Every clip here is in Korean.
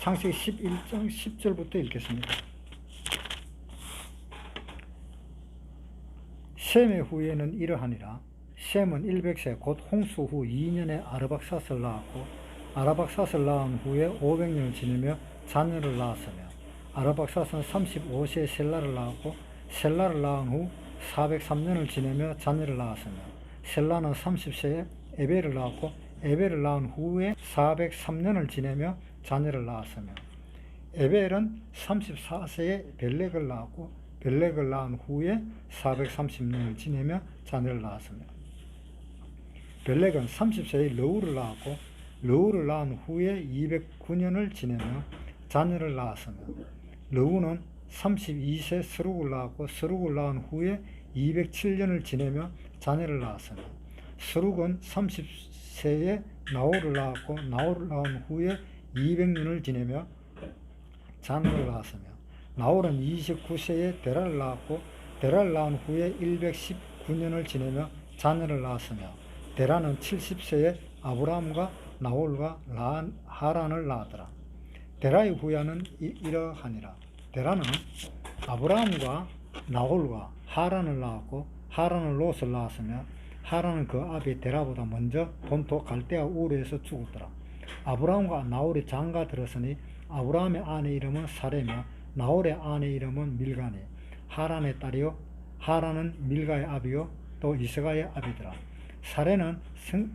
창세기 11장 10절부터 읽겠습니다. 셈의 후에는 이러하니라. 셈은 100세 곧 홍수 후 2년에 아르박삿을 낳았고 아르박삿을 낳은 후에 500년을 지내며 자녀를 낳았으며 아르박삿은 35세에 셀라를 낳았고 셀라를 낳은 후 403년을 지내며 자녀를 낳았으며 셀라는 30세에 에벨을 낳았고 에벨을 낳은 후에 403년을 지내며 자녀를 낳았으며 에벨은 34세에 벨렉을 낳았고 벨렉을 낳은 후에 430년을 지내며 자녀를 낳았으며 벨렉은 30세에 러우를 낳았고 러우를 낳은 후에 209년을 지내며 자녀를 낳았으며 러우는 32세 스룩을 낳았고 스룩을 낳은 후에 207년을 지내며 자녀를 낳았으며 스룩은 30세에 나홀을 낳았고 나홀을 낳은 후에 200년을 지내며 자녀를 낳았으며 나홀은 29세에 데라를 낳았고 데라를 낳은 후에 119년을 지내며 자녀를 낳았으며 데라는 70세에 아브라함과 나홀과 하란을 낳았더라. 데라의 후야는 이러하니라. 데라는 아브라함과 나홀과 하란을 낳았고 하란은 롯을 낳았으며 하란은 그 아비 데라보다 먼저 본토 갈대아 우르에서 죽었더라. 아브라함과 나홀이 장가 들었으니 아브라함의 아내 이름은 사레며 나홀의 아내 이름은 밀가니 하란의 딸이요 하란은 밀가의 아비요 또 이스가의 아비더라. 사레는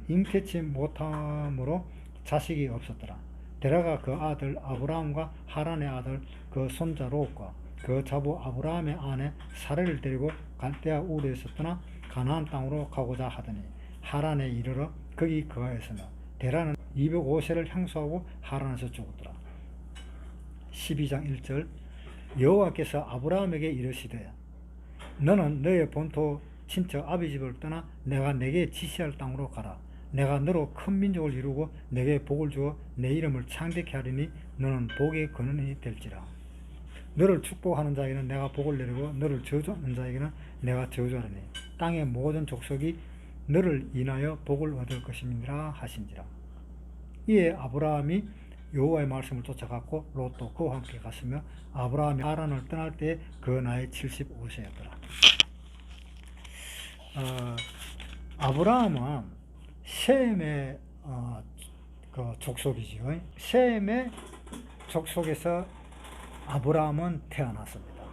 잉태치 못함으로 자식이 없었더라. 데라가 그 아들 아브라함과 하란의 아들 그 손자 롯과 그 자부 아브라함의 아내 사레를 데리고 갈대아 우르에서 떠나 가나안 땅으로 가고자 하더니 하란에 이르러 거기 거하였으며 데라는 205세를 향수하고 하란에서 죽었더라. 12장 1절 여호와께서 아브라함에게 이르시되 너는 너의 본토 친척 아비 집을 떠나 내가 내게 지시할 땅으로 가라. 내가 너로 큰 민족을 이루고 내게 복을 주어 내 이름을 창대케 하리니 너는 복의 근원이 될지라. 너를 축복하는 자에게는 내가 복을 내리고 너를 저주하는 자에게는 내가 저주하리니 땅의 모든 족속이 너를 인하여 복을 얻을 것임이라 하신지라. 이에 아브라함이 여호와의 말씀을 쫓아갔고 롯도 그와 함께 갔으며 아브라함이 하란을 떠날 때 그 나이 75세였더라. 아브라함은 셈의 그 족속이지요. 셈의 족속에서 아브라함은 태어났습니다.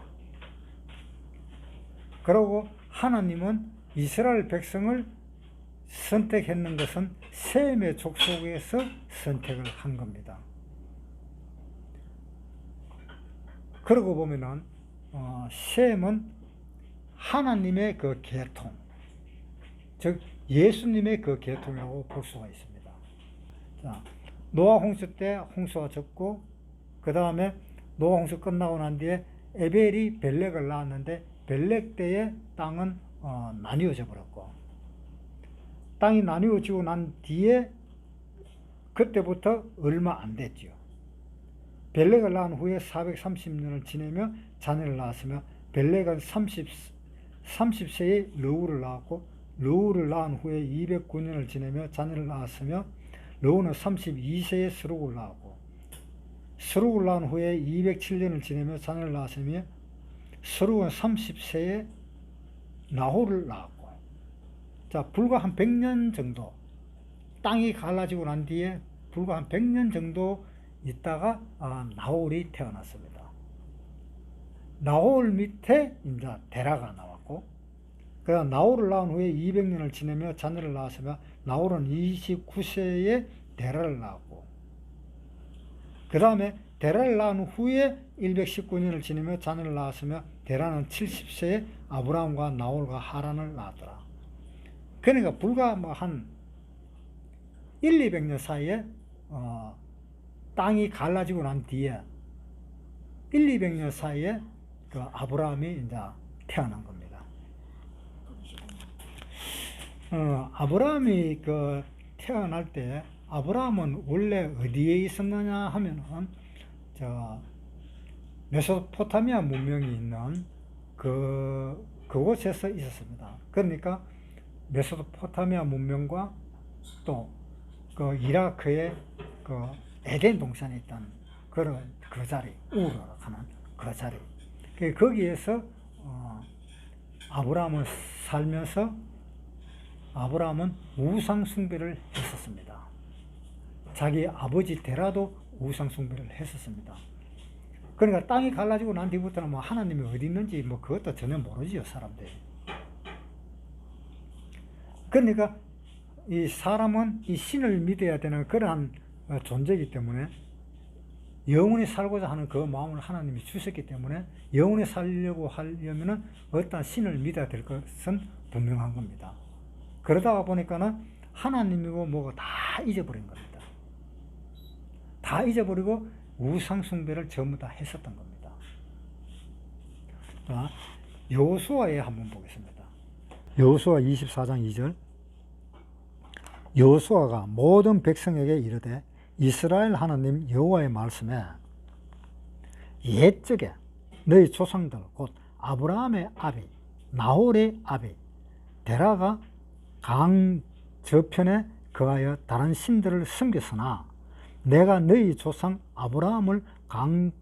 그리고 하나님은 이스라엘 백성을 선택했는 것은 셈의 족속에서 선택을 한 겁니다. 그러고 보면은 셈은 하나님의 그 계통, 즉 예수님의 그 계통이라고 볼 수가 있습니다. 자, 노아 홍수 때 홍수가 졌고 그 다음에 노아 홍수 끝나고 난 뒤에 에벨이 벨렉을 낳았는데 벨렉 때의 땅은 나뉘어져 버렸고 땅이 나뉘어지고 난 뒤에 그때부터 얼마 안 됐죠. 벨렉을 낳은 후에 430년을 지내며 자녀를 낳았으며 벨렉은 30세에 러우를 낳았고 러우를 낳은 후에 209년을 지내며 자녀를 낳았으며 러우는 32세에 스룩을 낳았고 스룩을 낳은 후에 207년을 지내며 자녀를 낳았으며 스룩은 30세에 나홀을 낳았고 자 불과 한 100년 정도 땅이 갈라지고 난 뒤에 불과 한 100년 정도 있다가 나홀이 태어났습니다. 나홀 밑에 이제 데라가 나왔고 그다음 나홀을 낳은 후에 200년을 지내며 자녀를 낳았으며 나홀은 29세에 데라를 낳았고 그 다음에 데라를 낳은 후에 119년을 지내며 자녀를 낳았으며 데라는 70세에 아브라함과 나홀과 하란을 낳았더라. 그러니까 불과 한 200년 사이에 땅이 갈라지고 난 뒤에 200년 사이에 그 아브라함이 이제 태어난 겁니다. 아브라함이 그 태어날 때 아브라함은 원래 어디에 있었느냐 하면은 메소포타미아 문명이 있는 그곳에서 있었습니다. 그러니까 메소포타미아 문명과 또 그 이라크의 그 에덴 동산에 있던 그런 그 자리, 우르라고 하는 그 자리. 거기에서 아브라함은 살면서 아브라함은 우상 숭배를 했었습니다. 자기 아버지 데라도 우상 숭배를 했었습니다. 그러니까 땅이 갈라지고 난 뒤부터는 뭐 하나님이 어디 있는지 뭐 그것도 전혀 모르지요, 사람들이. 그러니까 이 사람은 이 신을 믿어야 되는 그러한 존재이기 때문에 영원히 살고자 하는 그 마음을 하나님이 주셨기 때문에 영원히 살려고 하려면은 어떤 신을 믿어야 될 것은 분명한 겁니다. 그러다가 보니까는 하나님이고 뭐고 다 잊어버린 겁니다. 다 잊어버리고 우상숭배를 전부 다 했었던 겁니다. 자, 여호수아에 한번 보겠습니다. 여호수아 24장 2절. 여호수아가 모든 백성에게 이르되 이스라엘 하나님 여호와의 말씀에 옛적에 너희 조상들 곧 아브라함의 아비 나홀의 아비 데라가 강 저편에 거하여 다른 신들을 섬겼으나 내가 너희 조상 아브라함을 강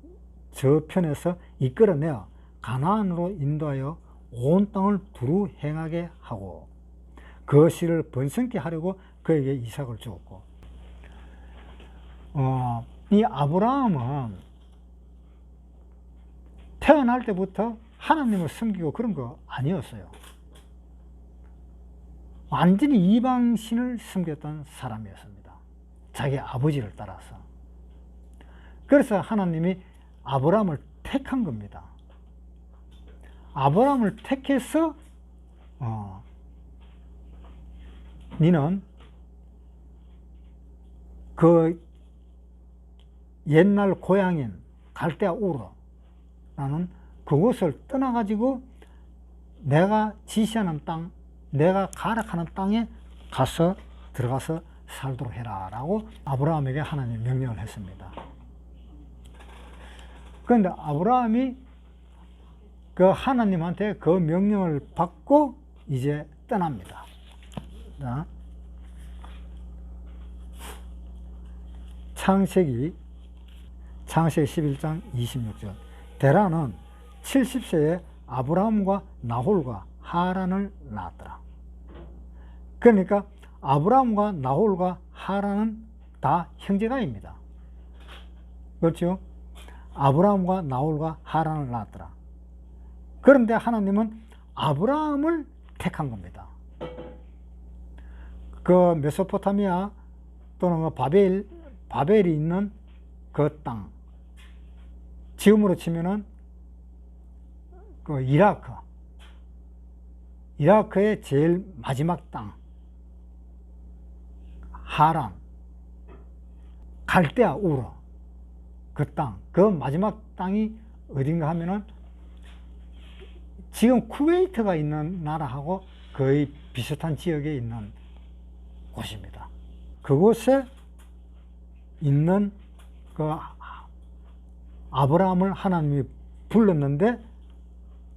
저편에서 이끌어내어 가나안으로 인도하여 온 땅을 두루 행하게 하고 그 씨를 번성케 하려고 그에게 이삭을 주었고, 이 아브라함은 태어날 때부터 하나님을 섬기고 그런 거 아니었어요. 완전히 이방신을 섬겼던 사람이었습니다. 자기 아버지를 따라서. 그래서 하나님이 아브라함을 택한 겁니다. 아브라함을 택해서 니는 그 옛날 고향인 갈대아 우르라는 그곳을 떠나가지고 내가 지시하는 땅, 내가 가락하는 땅에 가서 들어가서 살도록 해라 라고 아브라함에게 하나님이 명령을 했습니다. 그런데 아브라함이 그 하나님한테 그 명령을 받고 이제 떠납니다. 자, 창세기 11장 26절. 데라는 70세에 아브라함과 나홀과 하란을 낳았더라. 그러니까 아브라함과 나홀과 하란은 다 형제가입니다. 그렇죠? 아브라함과 나홀과 하란을 낳았더라. 그런데 하나님은 아브라함을 택한 겁니다. 그 메소포타미아 또는 바벨이 있는 그 땅, 지금으로 치면은 그 이라크의 제일 마지막 땅, 하란, 갈대아 우르, 그 땅, 그 마지막 땅이 어딘가 하면은 지금 쿠웨이트가 있는 나라하고 거의 비슷한 지역에 있는 곳입니다. 그곳에 있는 그 아브라함을 하나님이 불렀는데,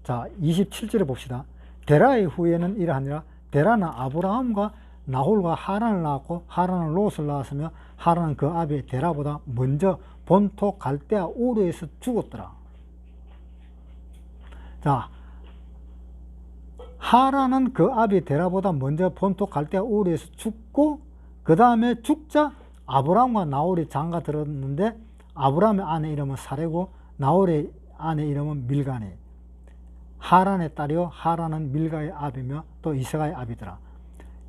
자 27절에 봅시다. 데라의 후에는 이러하니라. 데라는 아브라함과 나홀과 하란을 낳았고 하란은 롯을 낳았으며 하란은 그 아비 데라보다 먼저 본토 갈대아 우르에서 죽었더라. 자, 하란은 그 아비 데라보다 먼저 본토 갈대아 우르에서 죽고 그 다음에 죽자 아브라함과 나홀이 장가 들었는데 아브라함의 아내 이름은 사레고 나홀의 아내 이름은 밀가니. 하란의 딸이요 하란은 밀가의 아비며 또 이스가의 아비더라.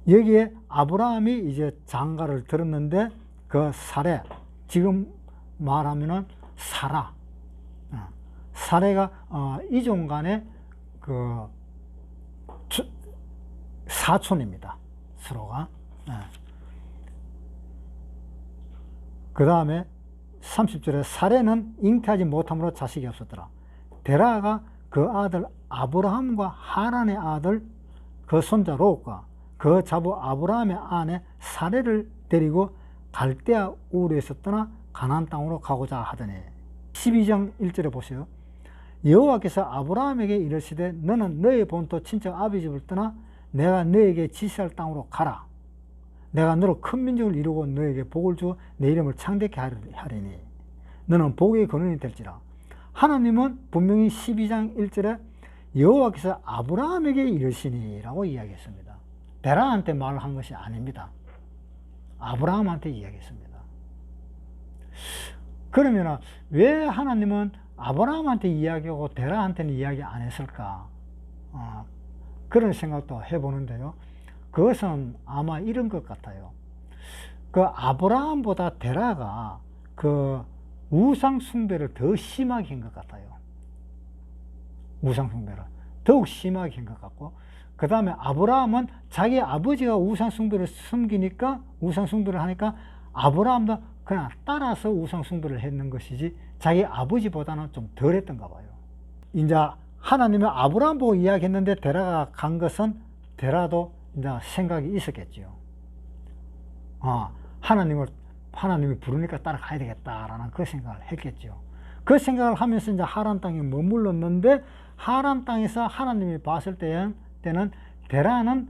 여기에 아브라함이 이제 장가를 들었는데 그 사레, 지금 말하면은 사레가 이종 간의 그 사촌입니다. 서로가. 그 다음에 30절에 사레는 잉태하지 못함으로 자식이 없었더라. 데라가 그 아들 아브라함과 하란의 아들 그 손자 롯과 그 자부 아브라함의 아내 사레를 데리고 갈대아 우르에서 떠나 가나안 땅으로 가고자 하더니. 12장 1절에 보세요. 여호와께서 아브라함에게 이르시되 너는 너의 본토 친척 아비 집을 떠나 내가 너에게 지시할 땅으로 가라. 내가 너로 큰 민족을 이루고 너에게 복을 주어 내 이름을 창대케 하리니 너는 복의 근원이 될지라. 하나님은 분명히 12장 1절에 여호와께서 아브라함에게 이르시니 라고 이야기했습니다. 데라한테 말을 한 것이 아닙니다. 아브라함한테 이야기했습니다. 그러면 왜 하나님은 아브라함한테 이야기하고 데라한테는 이야기 안 했을까? 그런 생각도 해보는데요. 그것은 아마 이런 것 같아요. 그 아브라함보다 데라가 그 우상 숭배를 더 심하게 한 것 같아요. 우상 숭배를 더욱 심하게 한 것 같고, 그 다음에 아브라함은 자기 아버지가 우상 숭배를 섬기니까, 우상 숭배를 하니까 아브라함도 그냥 따라서 우상 숭배를 했는 것이지 자기 아버지보다는 좀 덜 했던가 봐요. 이제 하나님은 아브라함 보고 이야기했는데 데라가 간 것은 데라도 이제 생각이 있었겠지요. 하나님이 부르니까 따라가야 되겠다라는 그 생각을 했겠죠. 그 생각을 하면서 이제 하란 땅에 머물렀는데, 하란 땅에서 하나님이 봤을 때는 데라는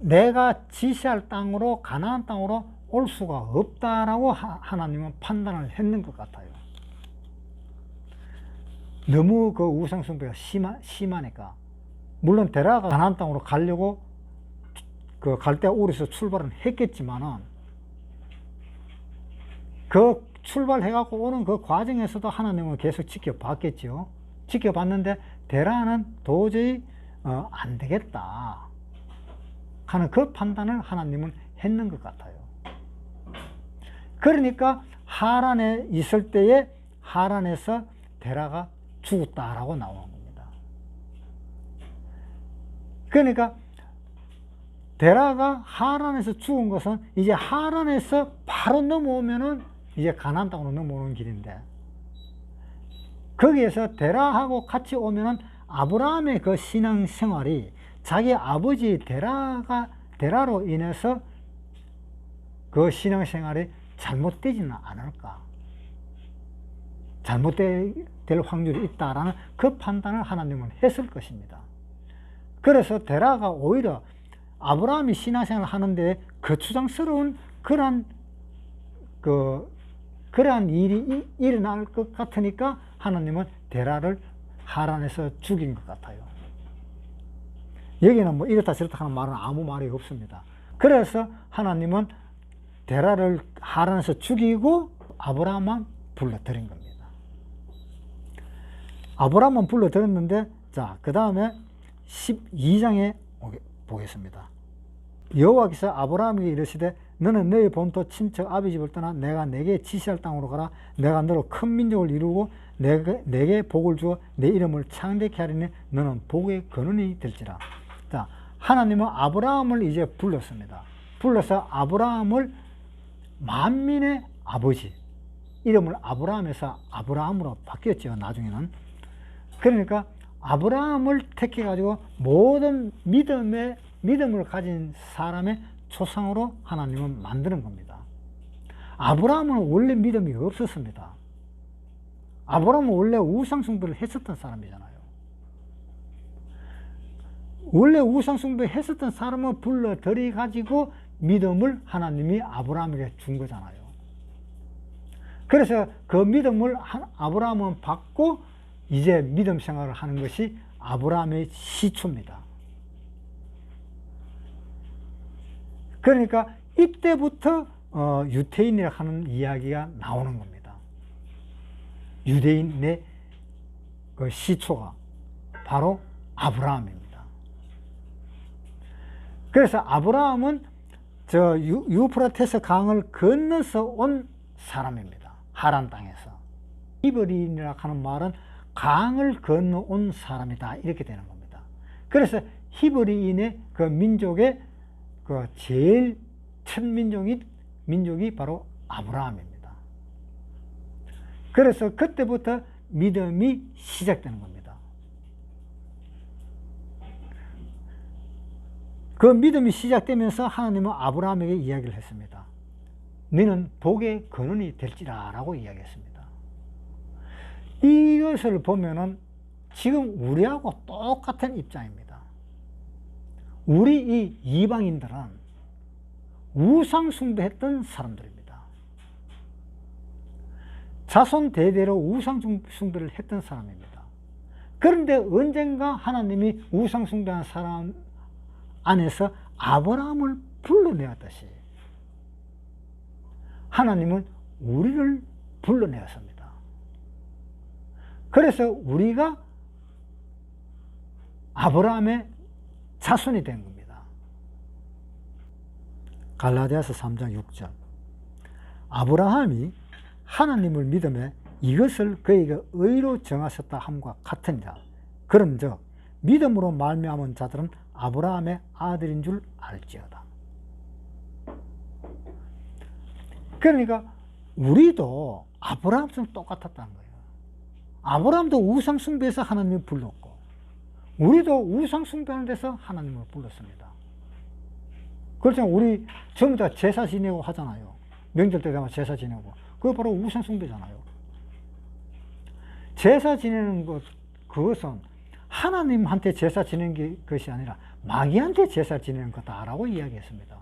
내가 지시할 땅으로, 가나안 땅으로 올 수가 없다라고 하나님은 판단을 했는 것 같아요. 너무 그 우상숭배가 심하니까. 물론 데라가 가나안 땅으로 가려고 그 갈대아 우르에서 출발은 했겠지만은, 그 출발해갖고 오는 그 과정에서도 하나님은 계속 지켜봤겠죠. 지켜봤는데 데라는 도저히 안 되겠다 하는 그 판단을 하나님은 했는 것 같아요. 그러니까 하란에 있을 때에 하란에서 데라가 죽었다라고 나오는 겁니다. 그러니까 데라가 하란에서 죽은 것은 이제 하란에서 바로 넘어오면은 이제 가나안 땅으로 넘어오는 길인데, 거기에서 데라하고 같이 오면은 아브라함의 그 신앙 생활이 자기 아버지 데라로 인해서 그 신앙 생활이 잘못되지는 않을까, 잘못될 확률이 있다라는 그 판단을 하나님은 했을 것입니다. 그래서 데라가 오히려 아브라함이 신앙생활을 하는데 거추장스러운 그러한 일이 일어날 것 같으니까 하나님은 데라를 하란에서 죽인 것 같아요. 여기는 뭐 이렇다 저렇다 하는 말은 아무 말이 없습니다. 그래서 하나님은 데라를 하란에서 죽이고 아브라함만 불러들인 겁니다. 아브라함만 불러들였는데, 자, 그 다음에 12장에 보겠습니다. 여호와께서 아브라함에게 이르시되 너는 너의 본토 친척 아비집을 떠나 내가 내게 지시할 땅으로 가라. 내가 너로 큰 민족을 이루고 내게 복을 주어 내 이름을 창대케 하리니 너는 복의 근원이 될지라. 자, 하나님은 아브라함을 이제 불렀습니다. 불러서 아브라함을 만민의 아버지, 이름을 아브라함에서 아브라함으로 바뀌었죠, 나중에는. 그러니까 아브라함을 택해 가지고 모든 믿음을 가진 사람의 조상으로 하나님은 만드는 겁니다. 아브라함은 원래 믿음이 없었습니다. 아브라함은 원래 우상숭배를 했었던 사람이잖아요. 원래 우상숭배 했었던 사람을 불러들이 가지고 믿음을 하나님이 아브라함에게 준 거잖아요. 그래서 그 믿음을 아브라함은 받고 이제 믿음 생활을 하는 것이 아브라함의 시초입니다. 그러니까 이때부터 유대인이라 하는 이야기가 나오는 겁니다. 유대인의 그 시초가 바로 아브라함입니다. 그래서 아브라함은 저 유프라테스 강을 건너서 온 사람입니다. 하란 땅에서. 히브리인이라 하는 말은 강을 건너온 사람이다, 이렇게 되는 겁니다. 그래서 히브리인의 그 민족의 그 제일 첫 민족이 바로 아브라함입니다. 그래서 그때부터 믿음이 시작되는 겁니다. 그 믿음이 시작되면서 하나님은 아브라함에게 이야기를 했습니다. 너는 복의 근원이 될지라 라고 이야기했습니다. 이것을 보면은 지금 우리하고 똑같은 입장입니다. 우리 이 이방인들은 우상 숭배했던 사람들입니다. 자손 대대로 우상 숭배를 했던 사람입니다. 그런데 언젠가 하나님이 우상 숭배한 사람 안에서 아브라함을 불러내었듯이 하나님은 우리를 불러내었습니다. 그래서 우리가 아브라함의 자손이 된 겁니다. 갈라디아서 3장 6절. 아브라함이 하나님을 믿음에 이것을 그에게 의로 정하셨다 함과 같으니라. 그런즉 믿음으로 말미암은 자들은 아브라함의 아들인 줄 알지어다. 그러니까 우리도 아브라함처럼 똑같았다는 거예요. 아브라함도 우상 숭배해서 하나님을 불렀고 우리도 우상 숭배하는 데서 하나님을 불렀습니다. 그렇잖아요. 우리 전부 다 제사 지내고 하잖아요. 명절 때 되면 제사 지내고. 그거 바로 우상 숭배잖아요. 제사 지내는 것, 그것은 하나님한테 제사 지내는 것이 아니라 마귀한테 제사 지내는 거다라고 이야기했습니다.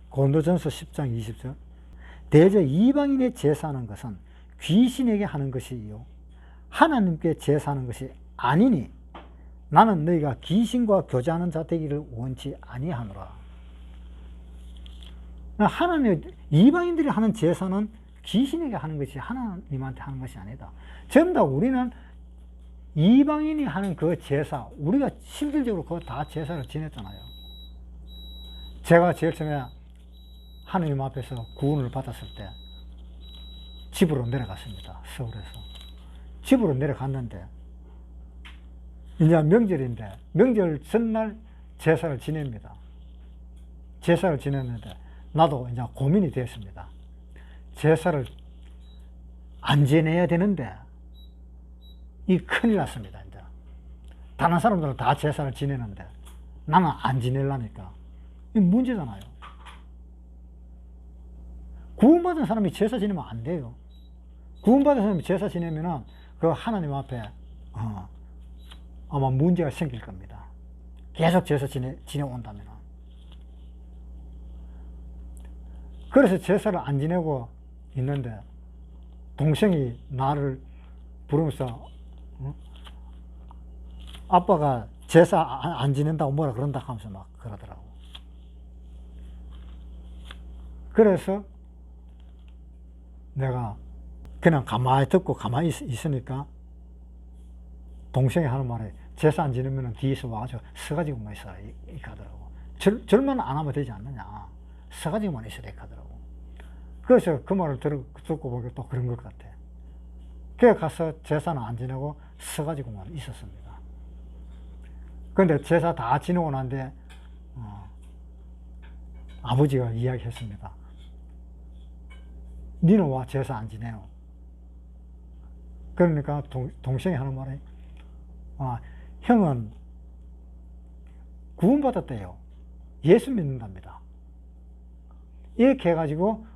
고린도전서 10장 20절. 대저 이방인의 제사하는 것은 귀신에게 하는 것이요 하나님께 제사하는 것이 아니니 나는 너희가 귀신과 교제하는 자 되기를 원치 아니하노라. 하나님, 이방인들이 하는 제사는 귀신에게 하는 것이 하나님한테 하는 것이 아니다. 전부 다 우리는 이방인이 하는 그 제사, 우리가 실질적으로 그거 다 제사를 지냈잖아요. 제가 제일 처음에 하나님 앞에서 구원을 받았을 때 집으로 내려갔습니다. 서울에서. 집으로 내려갔는데 이제 명절인데 명절 전날 제사를 지냅니다. 제사를 지냈는데 나도 이제 고민이 되었습니다. 제사를 안 지내야 되는데 이 큰일 났습니다. 이제 다른 사람들은 다 제사를 지내는데 나는 안 지내려니까 이 문제잖아요. 구원받은 사람이 제사 지내면 안 돼요. 구원받은 사람이 제사 지내면은 그 하나님 앞에 아마 문제가 생길 겁니다. 계속 제사 지내온다면. 그래서 제사를 안 지내고 있는데 동생이 나를 부르면서 아빠가 제사 안 지낸다고 뭐라 그런다 하면서 막 그러더라고. 그래서 내가 그냥 가만히 듣고 가만히 있으니까 동생이 하는 말에 제사 안 지내면 뒤에서 와가지고 서가지고만 있어라 이렇게 하더라고. 절만 안 하면 되지 않느냐, 서가지고만 있어라 이렇게 하더라고. 그래서 그 말을 듣고 보니까 또 그런 것 같아. 그래 가서 제사는 안 지내고 서가지고만 있었습니다. 그런데 제사 다 지내고 난데 아버지가 이야기했습니다. 니는 와 제사 안 지내요. 그러니까 동생이 하는 말이 형은 구원받았대요. 예수 믿는답니다. 이렇게 해가지고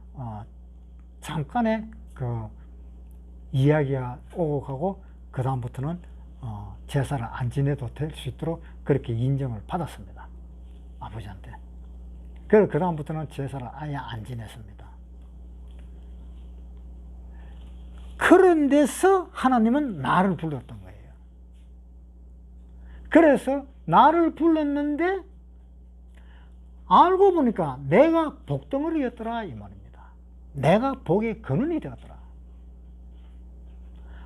잠깐의 그 이야기가 오고 가고 그 다음부터는 제사를 안 지내도 될 수 있도록 그렇게 인정을 받았습니다. 아버지한테. 그래서 그 다음부터는 제사를 아예 안 지냈습니다. 그런 데서 하나님은 나를 불렀던 거예요. 그래서 나를 불렀는데 알고 보니까 내가 복덩어리였더라 이 말입니다. 내가 복의 근원이 되었더라.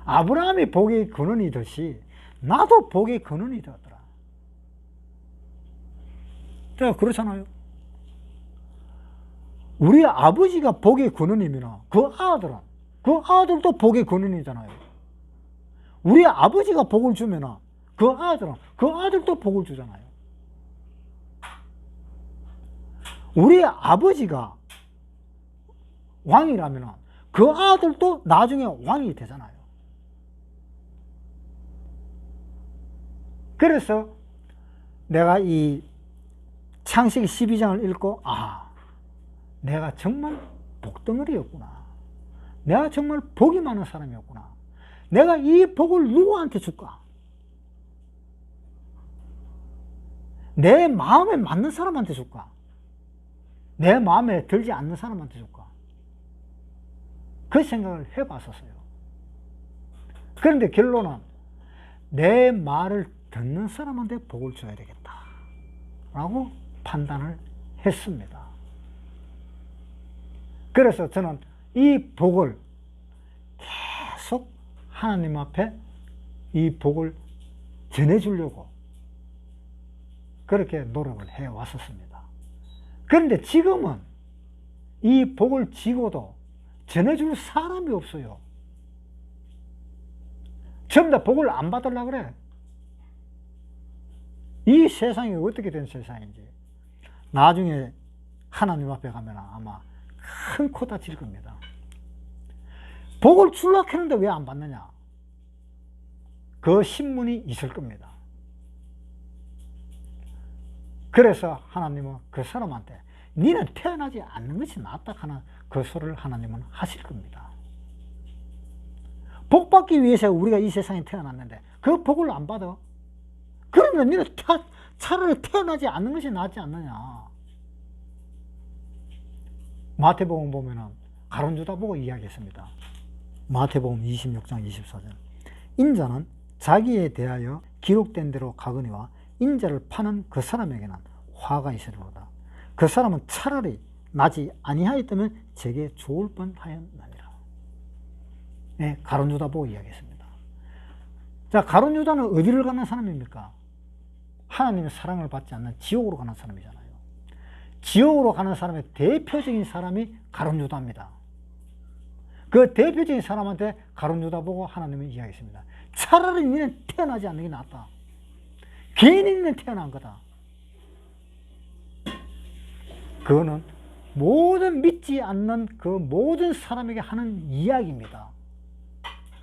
아브라함이 복의 근원이듯이 나도 복의 근원이 되었더라. 자, 그렇잖아요. 우리 아버지가 복의 근원이면 그 아들도 복의 근원이잖아요. 우리 아버지가 복을 주면 그 아들도 복을 주잖아요. 우리 아버지가 왕이라면 그 아들도 나중에 왕이 되잖아요. 그래서 내가 이 창세기 12장을 읽고 내가 정말 복덩어리였구나. 내가 정말 복이 많은 사람이었구나. 내가 이 복을 누구한테 줄까? 내 마음에 맞는 사람한테 줄까? 내 마음에 들지 않는 사람한테 줄까? 그 생각을 해봤었어요. 그런데 결론은 내 말을 듣는 사람한테 복을 줘야 되겠다 라고 판단을 했습니다. 그래서 저는 이 복을 계속 하나님 앞에 이 복을 전해주려고 그렇게 노력을 해왔었습니다. 그런데 지금은 이 복을 지고도 전해줄 사람이 없어요. 전부 다 복을 안 받으려고 그래. 이 세상이 어떻게 된 세상인지 나중에 하나님 앞에 가면 아마 큰 코 다칠 겁니다. 복을 주려고 했는데 왜 안 받느냐? 그 신문이 있을 겁니다. 그래서 하나님은 그 사람한테 니는 태어나지 않는 것이 낫다 하는 그 소리를 하나님은 하실 겁니다. 복 받기 위해서 우리가 이 세상에 태어났는데 그 복을 안 받아? 그러면 니는 차라리 태어나지 않는 것이 낫지 않느냐? 마태복음 보면은 가론유다 보고 이야기했습니다. 마태복음 26장 24절. 인자는 자기에 대하여 기록된 대로 가거니와 인자를 파는 그 사람에게는 화가 있으리로다. 그 사람은 차라리 나지 아니하였다면 제게 좋을 뻔하였느니라. 네, 가론유다 보고 이야기했습니다. 자, 가론유다는 어디를 가는 사람입니까? 하나님의 사랑을 받지 않는 지옥으로 가는 사람이잖아요. 지옥으로 가는 사람의 대표적인 사람이 가론유다입니다. 그 대표적인 사람한테 가론유다 보고 하나님은 이야기했습니다. 차라리 너는 태어나지 않는 게 낫다. 괜히 너는 태어난 거다. 그거는 모든 믿지 않는 그 모든 사람에게 하는 이야기입니다.